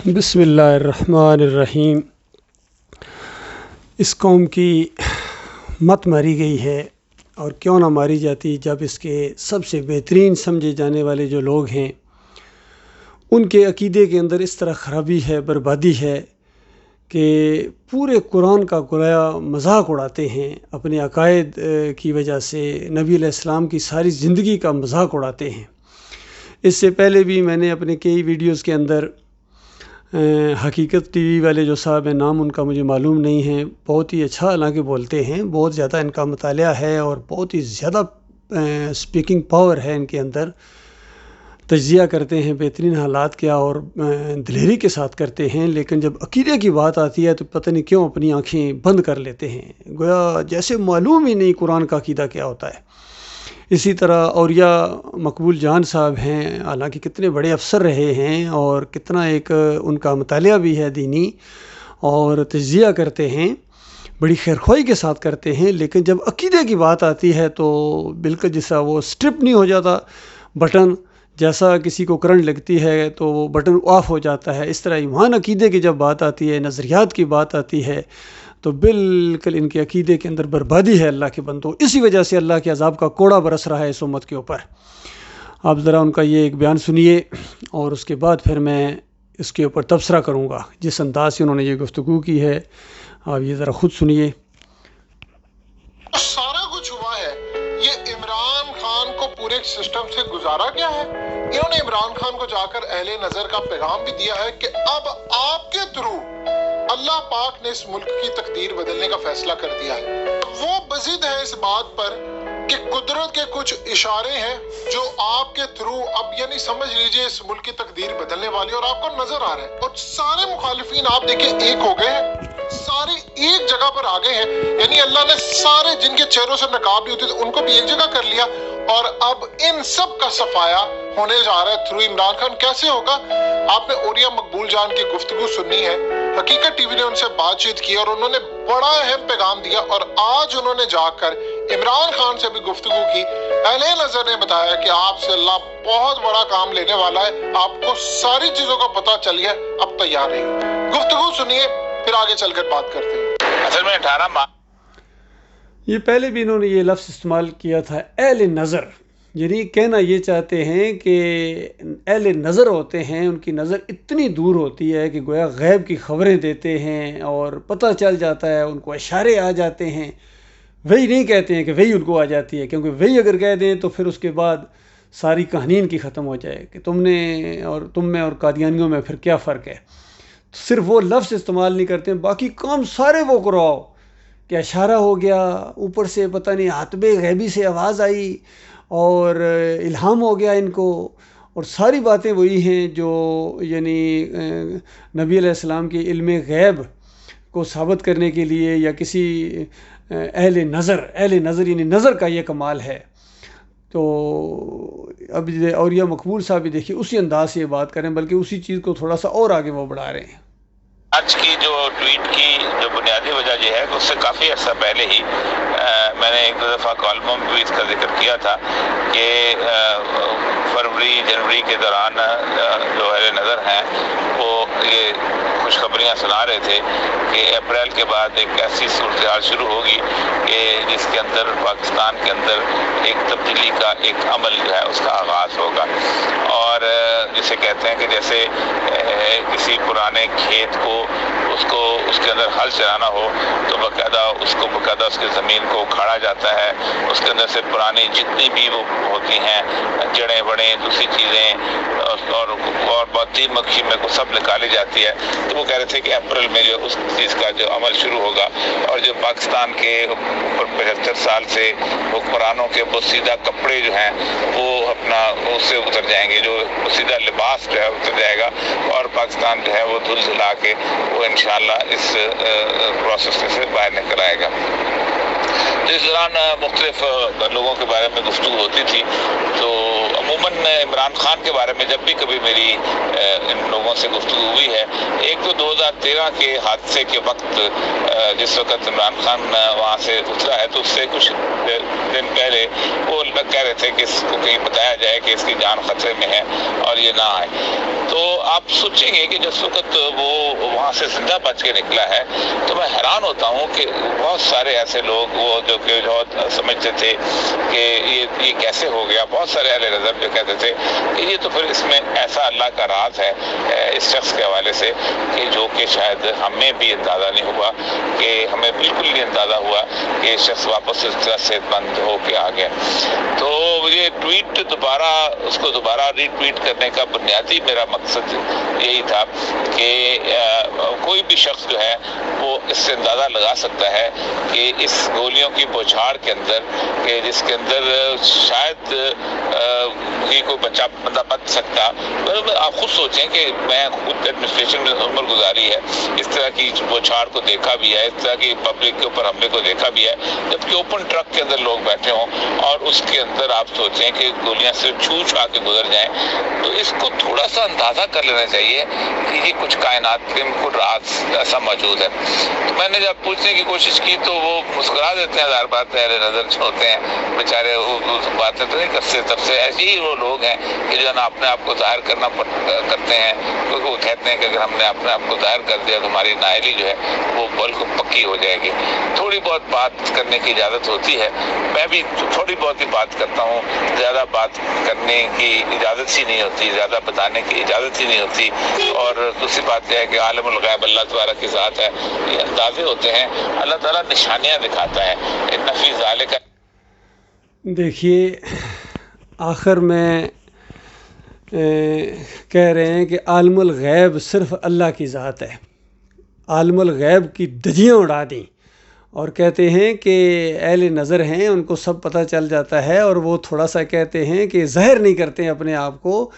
بسم اللہ الرحمن الرحیم۔ اس قوم کی مت ماری گئی ہے، اور کیوں نہ ماری جاتی جب اس کے سب سے بہترین سمجھے جانے والے جو لوگ ہیں ان کے عقیدے کے اندر اس طرح خرابی ہے، بربادی ہے کہ پورے قرآن کا گویا مذاق اڑاتے ہیں، اپنے عقائد کی وجہ سے نبی علیہ السلام کی ساری زندگی کا مذاق اڑاتے ہیں۔ اس سے پہلے بھی میں نے اپنے کئی ویڈیوز کے اندر حقیقت ٹی وی والے جو صاحب ہیں، نام ان کا مجھے معلوم نہیں ہے، بہت ہی اچھا حالانکہ بولتے ہیں، بہت زیادہ ان کا مطالعہ ہے اور بہت ہی زیادہ سپیکنگ پاور ہے ان کے اندر، تجزیہ کرتے ہیں بہترین حالات کیا اور دلیری کے ساتھ کرتے ہیں، لیکن جب عقیدے کی بات آتی ہے تو پتہ نہیں کیوں اپنی آنکھیں بند کر لیتے ہیں، گویا جیسے معلوم ہی نہیں قرآن کا عقیدہ کیا ہوتا ہے۔ اسی طرح اولیاء مقبول جان صاحب ہیں، حالانکہ کتنے بڑے افسر رہے ہیں اور کتنا ایک ان کا مطالعہ بھی ہے دینی، اور تجزیہ کرتے ہیں، بڑی خیرخواہی کے ساتھ کرتے ہیں، لیکن جب عقیدے کی بات آتی ہے تو بالکل جیسا وہ سٹرپ نہیں ہو جاتا بٹن، جیسا کسی کو کرنٹ لگتی ہے تو وہ بٹن آف ہو جاتا ہے، اس طرح ایمان عقیدے کی جب بات آتی ہے، نظریات کی بات آتی ہے تو بالکل ان کے عقیدے کے اندر بربادی ہے۔ اللہ کے بندوں، اسی وجہ سے اللہ کے عذاب کا کوڑا برس رہا ہے اس امت کے اوپر۔ آپ ذرا ان کا یہ ایک بیان سنیے اور اس کے بعد پھر میں اس کے اوپر تبصرہ کروں گا، جس انداز سے انہوں نے یہ گفتگو کی ہے آپ یہ ذرا خود سنیے۔ سارا کچھ ہوا ہے، یہ عمران خان کو پورے سسٹم سے گزارا گیا ہے۔ انہوں نے عمران خان کو جا کر اہل نظر کا پیغام بھی دیا ہے کہ اب آپ کے تھرو اللہ پاک نے اس ملک کی تقدیر بدلنے کا فیصلہ کر دیا ہے۔ وہ بضد ہے اس بات پر کہ قدرت کے کچھ اشارے ہیں جو آپ کے تھرو اب یعنی سمجھ لیجئے اس ملک کی تقدیر بدلنے والی، اور آپ کو نظر آ رہا ہے، اور سارے مخالفین آپ دیکھیں ایک ہو گئے ہیں، سارے ایک جگہ پر آ گئے ہیں، یعنی اللہ نے سارے جن کے چہروں سے نقاب بھی ہوتے تھے ان کو بھی ایک جگہ کر لیا، اور اب ان سب کا صفایا ہونے جا رہا ہے تھرو عمران خان۔ کیسے ہوگا؟ آپ نے اولیاء مقبول جان کی گفتگو سنی ہے، حقیقت ٹی وی نے ان سے بات چیت کی اور انہوں نے بڑا اہم پیغام دیا، اور آج انہوں نے جا کر عمران خان سے بھی گفتگو کی۔ اہل نظر نے بتایا کہ آپ سے اللہ بہت بڑا کام لینے والا ہے، آپ کو ساری چیزوں کا پتہ چل گیا، اب تیار رہیے۔ گفتگو سنیے، پھر آگے چل کر بات کرتے ہیں۔ اصل میں 18 ماہ یہ پہلے بھی انہوں نے یہ لفظ استعمال کیا تھا، اہل نظر، یعنی کہنا یہ چاہتے ہیں کہ اہل نظر ہوتے ہیں، ان کی نظر اتنی دور ہوتی ہے کہ گویا غیب کی خبریں دیتے ہیں اور پتہ چل جاتا ہے، ان کو اشارے آ جاتے ہیں۔ وہی نہیں کہتے ہیں کہ وہی ان کو آ جاتی ہے، کیونکہ وہی اگر کہہ دیں تو پھر اس کے بعد ساری کہانی ان کی ختم ہو جائے کہ تم میں اور قادیانیوں میں پھر کیا فرق ہے۔ صرف وہ لفظ استعمال نہیں کرتے، باقی کام سارے وہ کراؤ کہ اشارہ ہو گیا، اوپر سے پتہ نہیں حاتم غیبی سے آواز آئی اور الہام ہو گیا ان کو، اور ساری باتیں وہی ہیں جو یعنی نبی علیہ السلام کے علم غیب کو ثابت کرنے کے لیے، یا کسی اہل نظر یعنی نظر کا یہ کمال ہے۔ تو اب اولیاء مقبول صاحب بھی دیکھیے اسی انداز سے یہ بات کریں، بلکہ اسی چیز کو تھوڑا سا اور آگے وہ بڑھا رہے ہیں۔ آج کی جو ٹویٹ کی جو بنیادی وجہ یہ ہے کہ اس سے کافی عرصہ پہلے ہی میں نے ایک دو دفعہ کالموں میں بھی اس کا ذکر کیا تھا کہ فروری جنوری کے دوران جو اہل نظر ہیں وہ یہ خوشخبریاں سنا رہے تھے کہ اپریل کے بعد ایک ایسی صورتحال شروع ہوگی کہ جس کے اندر پاکستان کے اندر ایک تبدیلی کا ایک عمل جو ہے اس کا آغاز ہوگا، اور جسے کہتے ہیں کہ جیسے کسی پرانے کھیت کو اس کے اندر ہل چلانا ہو تو باقاعدہ اس کی زمین کو اکھاڑا جاتا ہے، اس کے اندر سے پرانی جتنی بھی وہ ہوتی ہیں جڑیں بڑیں دوسری چیزیں اور بہت مکھی میں کو سب نکالی جاتی ہے۔ تو وہ کہہ رہے تھے کہ اپریل میں جو اس چیز کا جو عمل شروع ہوگا، اور جو پاکستان کے 75 سال سے حکمرانوں کے بوسیدہ کپڑے جو ہیں وہ اپنا اس سے اتر جائیں گے، جو بوسیدہ لباس جو ہے اتر جائے گا، اور پاکستان جو ہے وہ دھل جلا کے وہ انشاءاللہ اس پروسیس سے باہر نکل آئے گا۔ اس دوران مختلف لوگوں کے بارے میں گفتگو ہوتی تھی، تو عموماً عمران خان کے بارے میں جب بھی کبھی میری ان لوگوں سے گفتگو ہوئی ہے، ایک تو 2013 کے حادثے کے وقت جس وقت عمران خان وہاں سے اترا ہے تو اس سے کچھ دن پہلے وہ کہہ رہے تھے کہ اس کو کہیں بتایا جائے کہ اس کی جان خطرے میں ہے اور یہ نہ آئے۔ تو آپ سوچیں گے کہ جس وقت وہ وہاں سے زندہ بچ کے نکلا ہے تو میں حیران ہوتا ہوں کہ بہت سارے ایسے لوگ وہ جو کہ بہت سمجھتے تھے کہ یہ کیسے ہو گیا، بہت سارے اہل نظر جو کہتے تھے کہ یہ تو پھر اس میں ایسا اللہ کا راز ہے اس شخص کے حوالے سے کہ جو کہ شاید ہمیں بھی اندازہ نہیں ہوا، کہ ہمیں بالکل نہیں اندازہ ہوا کہ شخص واپس اس طرح صحت مند ہو کے آ گیا۔ تو یہ ٹویٹ اس کو دوبارہ ری ٹویٹ کرنے کا بنیادی میرا مقصد یہی تھا کہ کوئی بھی شخص جو ہے وہ اس سے اندازہ لگا سکتا ہے کہ اس گولیوں کی بوچھاڑ کے اندر کہ جس کے اندر شاید ہی کوئی بندہ بچ سکتا۔ آپ خود سوچیں کہ میں خود ایڈمنسٹریشن میں عمر گزاری ہے، اس طرح کی بوچھاڑ کو دیکھا بھی ہے، اس طرح کی پبلک کے اوپر حملے کو دیکھا بھی ہے، جبکہ اوپن ٹرک کے اندر لوگ بیٹھے ہوں اور اس کے اندر آپ سوچیں کہ گولیاں صرف چھو چھا کے گزر جائیں، تو اس کو تھوڑا سا اندازہ کر لینا چاہیے کہ یہ کچھ کائنات کے کچھ راز ایسا موجود ہے۔ تو میں نے جب پوچھنے کی کوشش کی تو وہ مسکرا دیتے ہیں، ہزار بات اہل نظر جو ہوتے ہیں بیچارے باتیں تو نہیں کرتے، تب سے ایسے ہی وہ لوگ ہیں کہ جو ہے نا اپنے آپ کو ظاہر کرتے ہیں، کیونکہ وہ کہتے ہیں کہ اگر ہم نے اپنے آپ کو ظاہر کر دیا تو ہماری نااہلی جو ہے وہ بالکل پکی ہو جائے گی۔ تھوڑی بہت بات کرنے کی اجازت ہوتی ہے، میں بھی تھوڑی بہت ہی بات کرتا ہوں، زیادہ بات کرنے کی اجازت ہی نہیں ہوتی، زیادہ بتانے کی اجازت ہی نہیں ہوتی۔ اور دوسری بات یہ ہے کہ عالم الغیب اللہ تبارک کی ذات ہے، یہ اندازے ہوتے ہیں، اللہ تعالیٰ نشانیاں دکھاتا ہے۔ ان فی ذالک، دیکھیے آخر میں کہہ رہے ہیں کہ عالم الغیب صرف اللہ کی ذات ہے، عالم الغیب کی دھجیاں اڑا دیں، اور کہتے ہیں کہ اہل نظر ہیں ان کو سب پتہ چل جاتا ہے، اور وہ تھوڑا سا کہتے ہیں کہ ظاہر نہیں کرتے ہیں اپنے آپ کو،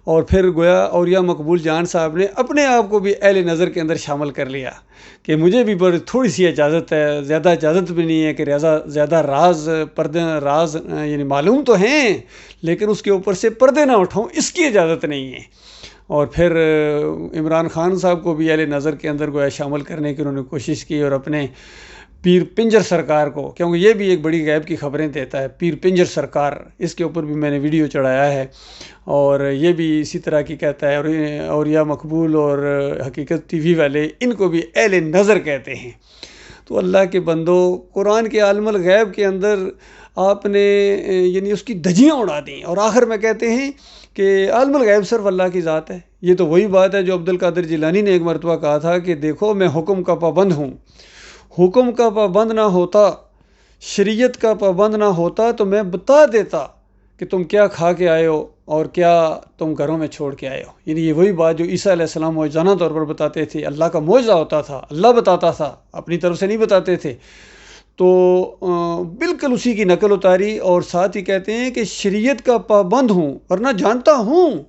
اور پھر گویا اولیاء مقبول جان صاحب نے اپنے آپ کو بھی اہل نظر کے اندر شامل کر لیا کہ مجھے بھی تھوڑی سی اجازت ہے، زیادہ اجازت بھی نہیں ہے کہ زیادہ راز یعنی معلوم تو ہیں لیکن اس کے اوپر سے پردے نہ اٹھاؤں، اس کی اجازت نہیں ہے۔ اور پھر عمران خان صاحب کو بھی اہل نظر کے اندر گویا شامل کرنے کی انہوں نے کوشش کی، اور اپنے پیر پنجر سرکار کو، کیونکہ یہ بھی ایک بڑی غیب کی خبریں دیتا ہے، پیر پنجر سرکار، اس کے اوپر بھی میں نے ویڈیو چڑھایا ہے، اور یہ بھی اسی طرح کی کہتا ہے، اور اولیاء مقبول اور حقیقت ٹی وی والے ان کو بھی اہل نظر کہتے ہیں۔ تو اللہ کے بندو، قرآن کے عالم الغیب کے اندر آپ نے یعنی اس کی دھجیاں اڑا دیں، اور آخر میں کہتے ہیں کہ عالم الغیب صرف اللہ کی ذات ہے۔ یہ تو وہی بات ہے جو عبد القادر جیلانی نے ایک مرتبہ کہا تھا کہ دیکھو میں حکم کا پابند ہوں، حکم کا پابند نہ ہوتا، شریعت کا پابند نہ ہوتا تو میں بتا دیتا کہ تم کیا کھا کے آئے ہو اور کیا تم گھروں میں چھوڑ کے آئے ہو۔ یعنی یہ وہی بات جو عیسیٰ علیہ السلام معجزانہ طور پر بتاتے تھے، اللہ کا معجزہ ہوتا تھا، اللہ بتاتا تھا، اپنی طرف سے نہیں بتاتے تھے، تو بالکل اسی کی نقل اتاری، اور ساتھ ہی کہتے ہیں کہ شریعت کا پابند ہوں، ورنہ جانتا ہوں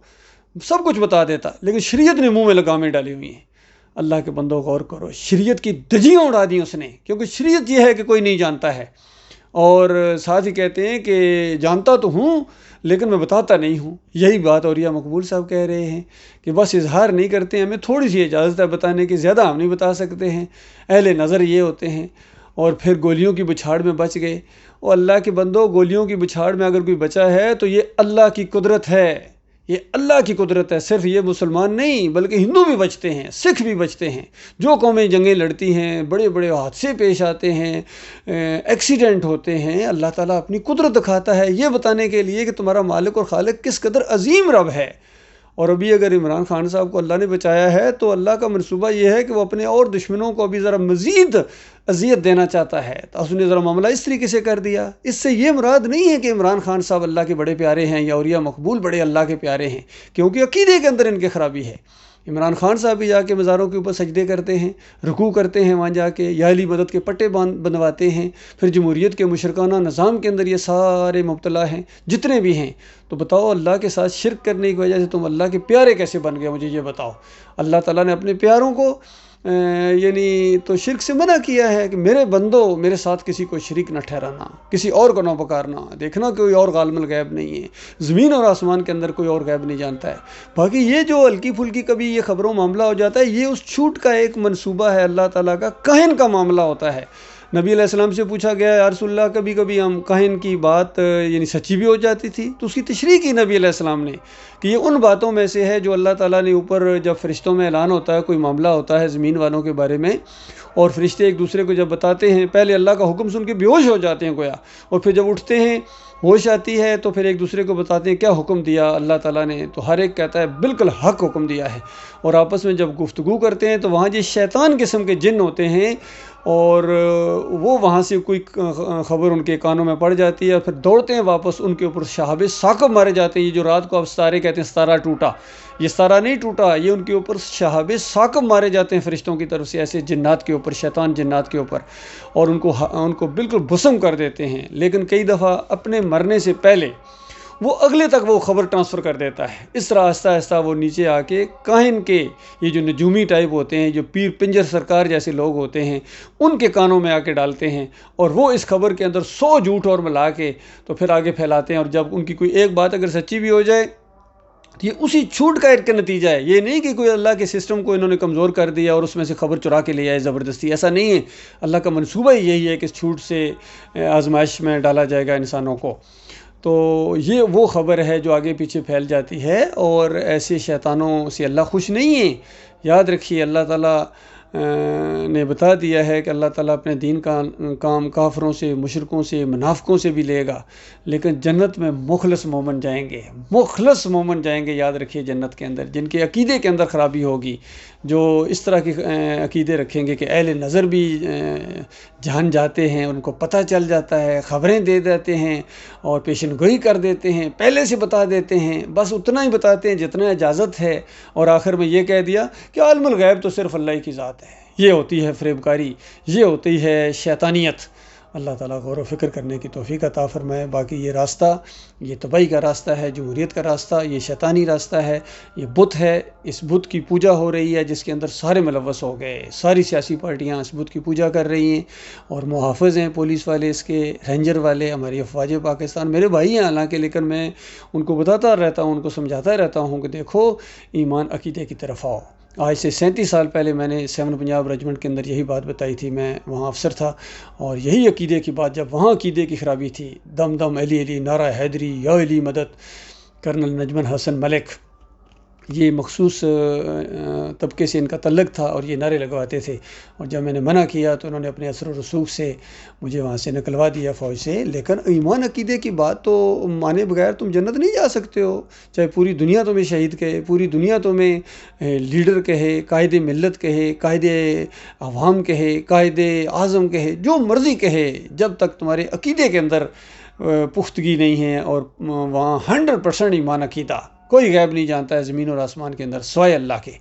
سب کچھ بتا دیتا، لیکن شریعت نے منہ میں لگامیں ڈالی ہوئی ہیں۔ اللہ کے بندوں غور کرو، شریعت کی دھجیاں اڑا دیں اس نے، کیونکہ شریعت یہ ہے کہ کوئی نہیں جانتا ہے، اور ساتھ ہی کہتے ہیں کہ جانتا تو ہوں لیکن میں بتاتا نہیں ہوں۔ یہی بات اولیاء مقبول صاحب کہہ رہے ہیں کہ بس اظہار نہیں کرتے ہیں، ہمیں تھوڑی سی اجازت ہے بتانے کی، زیادہ ہم نہیں بتا سکتے ہیں۔ اہل نظر یہ ہوتے ہیں، اور پھر گولیوں کی بچھاڑ میں بچ گئے۔ اور اللہ کے بندوں، گولیوں کی بچھاڑ میں اگر کوئی بچا ہے تو یہ اللہ کی قدرت ہے، یہ اللہ کی قدرت ہے۔ صرف یہ مسلمان نہیں بلکہ ہندو بھی بچتے ہیں، سکھ بھی بچتے ہیں۔ جو قومیں جنگیں لڑتی ہیں، بڑے بڑے حادثے پیش آتے ہیں، ایکسیڈنٹ ہوتے ہیں، اللہ تعالیٰ اپنی قدرت دکھاتا ہے یہ بتانے کے لیے کہ تمہارا مالک اور خالق کس قدر عظیم رب ہے۔ اور ابھی اگر عمران خان صاحب کو اللہ نے بچایا ہے تو اللہ کا منصوبہ یہ ہے کہ وہ اپنے اور دشمنوں کو ابھی ذرا مزید اذیت دینا چاہتا ہے، تو اس نے ذرا معاملہ اس طریقے سے کر دیا۔ اس سے یہ مراد نہیں ہے کہ عمران خان صاحب اللہ کے بڑے پیارے ہیں یا اولیاء مقبول بڑے اللہ کے پیارے ہیں، کیونکہ عقیدے کے اندر ان کی خرابی ہے۔ عمران خان صاحب بھی جا کے مزاروں کے اوپر سجدے کرتے ہیں، رکوع کرتے ہیں، وہاں جا کے یا علی مدد کے پٹے بنواتے ہیں، پھر جمہوریت کے مشرکانہ نظام کے اندر یہ سارے مبتلا ہیں جتنے بھی ہیں۔ تو بتاؤ اللہ کے ساتھ شرک کرنے کی وجہ سے تم اللہ کے پیارے کیسے بن گئے؟ مجھے یہ بتاؤ۔ اللہ تعالیٰ نے اپنے پیاروں کو یعنی تو شرک سے منع کیا ہے کہ میرے بندو میرے ساتھ کسی کو شریک نہ ٹھہرانا، کسی اور کو نہ پکارنا، دیکھنا کوئی اور عالم الغیب نہیں ہے، زمین اور آسمان کے اندر کوئی اور غیب نہیں جانتا ہے۔ باقی یہ جو ہلکی پھلکی کبھی یہ خبروں معاملہ ہو جاتا ہے، یہ اس چھوٹ کا ایک منصوبہ ہے اللہ تعالیٰ کا، کاہن کا معاملہ ہوتا ہے۔ نبی علیہ السلام سے پوچھا گیا یا رسول اللہ کبھی کبھی ہم کاہن کی بات یعنی سچی بھی ہو جاتی تھی، تو اس کی تشریح کی نبی علیہ السلام نے کہ یہ ان باتوں میں سے ہے جو اللہ تعالیٰ نے اوپر جب فرشتوں میں اعلان ہوتا ہے، کوئی معاملہ ہوتا ہے زمین والوں کے بارے میں، اور فرشتے ایک دوسرے کو جب بتاتے ہیں، پہلے اللہ کا حکم سن کے بے ہوش ہو جاتے ہیں گویا، اور پھر جب اٹھتے ہیں ہوش آتی ہے تو پھر ایک دوسرے کو بتاتے ہیں کیا حکم دیا اللہ تعالیٰ نے، تو ہر ایک کہتا ہے بالکل حق حکم دیا ہے، اور آپس میں جب گفتگو کرتے ہیں تو وہاں جو شیطان قسم کے جن ہوتے ہیں اور وہ وہاں سے کوئی خبر ان کے کانوں میں پڑ جاتی ہے، پھر دوڑتے ہیں واپس، ان کے اوپر شہاب ثاقب مارے جاتے ہیں۔ یہ جو رات کو آپ ستارے کہتے ہیں ستارہ ٹوٹا، یہ ستارہ نہیں ٹوٹا، یہ ان کے اوپر شہاب ثاقب مارے جاتے ہیں فرشتوں کی طرف سے، ایسے جنات کے اوپر، شیطان جنات کے اوپر، اور ان کو بالکل بسم کر دیتے ہیں۔ لیکن کئی دفعہ اپنے مرنے سے پہلے وہ اگلے تک وہ خبر ٹرانسفر کر دیتا ہے، اس طرح آہستہ آہستہ وہ نیچے آ کے کاہن کے یہ جو نجومی ٹائپ ہوتے ہیں، جو پیر پنجر سرکار جیسے لوگ ہوتے ہیں، ان کے کانوں میں آ کے ڈالتے ہیں، اور وہ اس خبر کے اندر 100 جھوٹ اور ملا کے تو پھر آگے پھیلاتے ہیں، اور جب ان کی کوئی ایک بات اگر سچی بھی ہو جائے تو یہ اسی چھوٹ کا ایک نتیجہ ہے، یہ نہیں کہ کوئی اللہ کے سسٹم کو انہوں نے کمزور کر دیا اور اس میں سے خبر چرا کے لے آئے زبردستی، ایسا نہیں ہے۔ اللہ کا منصوبہ ہی یہی ہے کہ اس چھوٹ سے آزمائش میں ڈالا جائے گا انسانوں کو۔ تو یہ وہ خبر ہے جو آگے پیچھے پھیل جاتی ہے، اور ایسے شیطانوں سے اللہ خوش نہیں ہے۔ یاد رکھیے اللہ تعالیٰ نے بتا دیا ہے کہ اللہ تعالیٰ اپنے دین کا کام کافروں سے، مشرکوں سے، منافقوں سے بھی لے گا، لیکن جنت میں مخلص مومن جائیں گے، مخلص مومن جائیں گے۔ یاد رکھیے جنت کے اندر جن کے عقیدے کے اندر خرابی ہوگی، جو اس طرح کے عقیدے رکھیں گے کہ اہل نظر بھی جان جاتے ہیں، ان کو پتہ چل جاتا ہے، خبریں دے دیتے ہیں اور پیشن گوئی کر دیتے ہیں، پہلے سے بتا دیتے ہیں، بس اتنا ہی بتاتے ہیں جتنا اجازت ہے، اور آخر میں یہ کہہ دیا کہ عالم الغیب تو صرف اللہ کی ذات ہے۔ یہ ہوتی ہے فریب کاری، یہ ہوتی ہے شیطانیت۔ اللہ تعالیٰ غور و فکر کرنے کی توفیق عطا فرمائے۔ باقی یہ راستہ، یہ تباہی کا راستہ ہے، جمہوریت کا راستہ، یہ شیطانی راستہ ہے، یہ بت ہے، اس بت کی پوجا ہو رہی ہے جس کے اندر سارے ملوث ہو گئے، ساری سیاسی پارٹیاں اس بت کی پوجا کر رہی ہیں، اور محافظ ہیں پولیس والے، اس کے رینجر والے، ہماری افواج پاکستان میرے بھائی ہیں حالانکہ، لیکن میں ان کو بتاتا رہتا ہوں، ان کو سمجھاتا رہتا ہوں کہ دیکھو ایمان عقیدے کی طرف آؤ۔ آج سے 37 سال پہلے میں نے 7 پنجاب رجمنٹ کے اندر یہی بات بتائی تھی، میں وہاں افسر تھا، اور یہی عقیدے کی بات، جب وہاں عقیدے کی خرابی تھی، دم دم علی علی، نعرہ حیدری، یا علی مدد، کرنل نجمن حسن ملک، یہ مخصوص طبقے سے ان کا تعلق تھا اور یہ نعرے لگواتے تھے، اور جب میں نے منع کیا تو انہوں نے اپنے اثر و رسوخ سے مجھے وہاں سے نکلوا دیا فوج سے۔ لیکن ایمان عقیدے کی بات تو مانے بغیر تم جنت نہیں جا سکتے ہو، چاہے پوری دنیا تمہیں شہید کہے، پوری دنیا تمہیں لیڈر کہے، قائد ملت کہے، قائد عوام کہے، قائد اعظم کہے، جو مرضی کہے، جب تک تمہارے عقیدے کے اندر پختگی نہیں ہے، اور وہاں 100% ایمان عقیدہ، کوئی غیب نہیں جانتا ہے زمین اور آسمان کے اندر سوائے اللہ کے،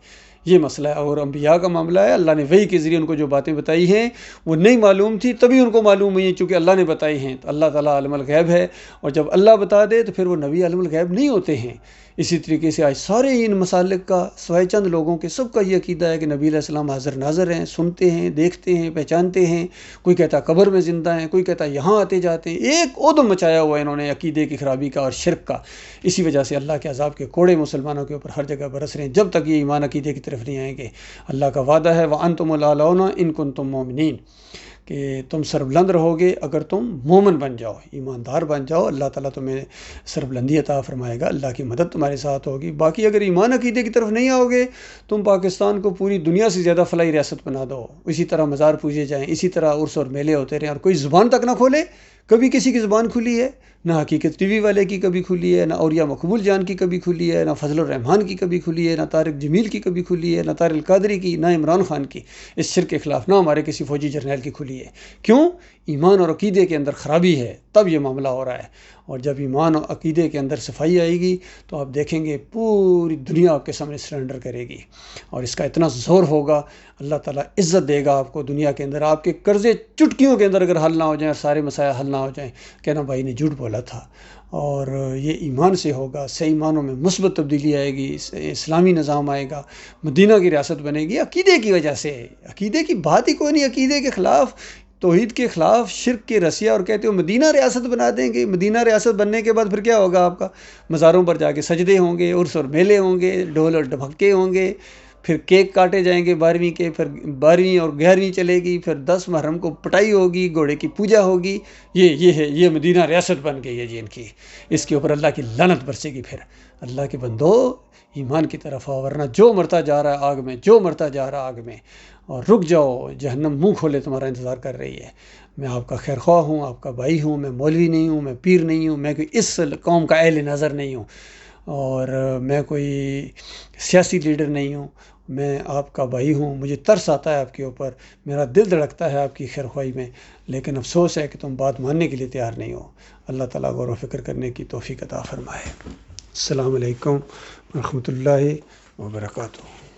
یہ مسئلہ ہے۔ اور انبیاء کا معاملہ ہے، اللہ نے وحی کے ذریعے ان کو جو باتیں بتائی ہیں وہ نہیں معلوم تھی، تبھی ان کو معلوم ہوئی ہیں، چونکہ اللہ نے بتائی ہیں۔ تو اللہ تعالیٰ عالم الغیب ہے، اور جب اللہ بتا دے تو پھر وہ نبی عالم الغیب نہیں ہوتے ہیں۔ اسی طریقے سے آج سارے ان مسالک کا سوائے چند لوگوں کے سب کا یہ عقیدہ ہے کہ نبی علیہ السلام حاضر ناظر ہیں، سنتے ہیں، دیکھتے ہیں، پہچانتے ہیں، کوئی کہتا ہے قبر میں زندہ ہیں، کوئی کہتا ہے یہاں آتے جاتے ہیں۔ ایک عدم مچایا ہوا ہے انہوں نے عقیدے کی خرابی کا اور شرک کا، اسی وجہ سے اللہ کے عذاب کے کوڑے مسلمانوں کے اوپر ہر جگہ برس رہے ہیں جب تک یہ ایمان عقیدے کی طرف نہیں آئیں گے۔ اللہ کا وعدہ ہے وَأَنْتُمُ الْأَعْلَوْنَ إِن كُنتُم مُؤْمِنِينَ، کہ تم سربلند رہو گے اگر تم مومن بن جاؤ، ایماندار بن جاؤ، اللہ تعالیٰ تمہیں سربلندی عطا فرمائے گا، اللہ کی مدد تمہارے ساتھ ہوگی۔ باقی اگر ایمان عقیدے کی طرف نہیں آؤ گے، تم پاکستان کو پوری دنیا سے زیادہ فلاحی ریاست بنا دو، اسی طرح مزار پوجے جائیں، اسی طرح عرس اور میلے ہوتے رہیں، اور کوئی زبان تک نہ کھولے۔ کبھی کسی کی زبان کھلی ہے؟ نہ حقیقت ٹی وی والے کی کبھی کھلی ہے، نہ اولیاء مقبول جان کی کبھی کھلی ہے، نہ فضل الرحمان کی کبھی کھلی ہے، نہ طارق جمیل کی کبھی کھلی ہے، نہ طارق القادری کی، نہ عمران خان کی اس شرک کے خلاف، نہ ہمارے کسی فوجی جرنیل کی کھلی ہے۔ کیوں؟ ایمان اور عقیدے کے اندر خرابی ہے، تب یہ معاملہ ہو رہا ہے۔ اور جب ایمان اور عقیدے کے اندر صفائی آئے گی تو آپ دیکھیں گے پوری دنیا آپ کے سامنے سرنڈر کرے گی، اور اس کا اتنا زور ہوگا، اللہ تعالیٰ عزت دے گا آپ کو دنیا کے اندر۔ آپ کے قرضے چٹکیوں کے اندر اگر حل نہ ہو جائیں اور سارے مسائل حل نہ ہو جائیں، کہنا بھائی نے جھوٹ بولا تھا، اور یہ ایمان سے ہوگا۔ صحیح ایمانوں میں مثبت تبدیلی آئے گی، اسلامی نظام آئے گا، مدینہ کی ریاست بنے گی عقیدے کی وجہ سے۔ عقیدے کی بات ہی کوئی نہیں، عقیدے کے خلاف، توحید کے خلاف، شرک کے رسیا، اور کہتے ہو مدینہ ریاست بنا دیں گے۔ مدینہ ریاست بننے کے بعد پھر کیا ہوگا؟ آپ کا مزاروں پر جا کے سجدے ہوں گے، عرس اور میلے ہوں گے، ڈھول اور ڈھمکے ہوں گے، پھر کیک کاٹے جائیں گے 12ویں کے، پھر 12ویں اور 11ویں چلے گی، پھر 10 محرم کو پٹائی ہوگی، گھوڑے کی پوجا ہوگی. یہ مدینہ ریاست بن گئی ہے جی ان کی. اس کے اوپر اللہ کی لعنت برسے گی. پھر اللہ کے بندو ایمان کی طرف آؤ، ورنہ جو مرتا جا رہا ہے آگ میں، جو مرتا جا رہا ہے آگ میں. اور رک جاؤ، جہنم منہ کھولے تمہارا انتظار کر رہی ہے. میں آپ کا خیر خواہ ہوں، آپ کا بھائی ہوں، میں مولوی نہیں ہوں، میں پیر نہیں ہوں، میں کوئی اس قوم کا اہل نظر نہیں ہوں، اور میں کوئی سیاسی لیڈر نہیں ہوں. میں آپ کا بھائی ہوں. مجھے ترس آتا ہے آپ کے اوپر، میرا دل دھڑکتا ہے آپ کی خیر خواہی میں، لیکن افسوس ہے کہ تم بات ماننے کے لیے تیار نہیں ہو. اللہ تعالیٰ غور و فکر کرنے کی توفیق عطا فرمائے. السلام علیکم ورحمۃ اللہ وبرکاتہ.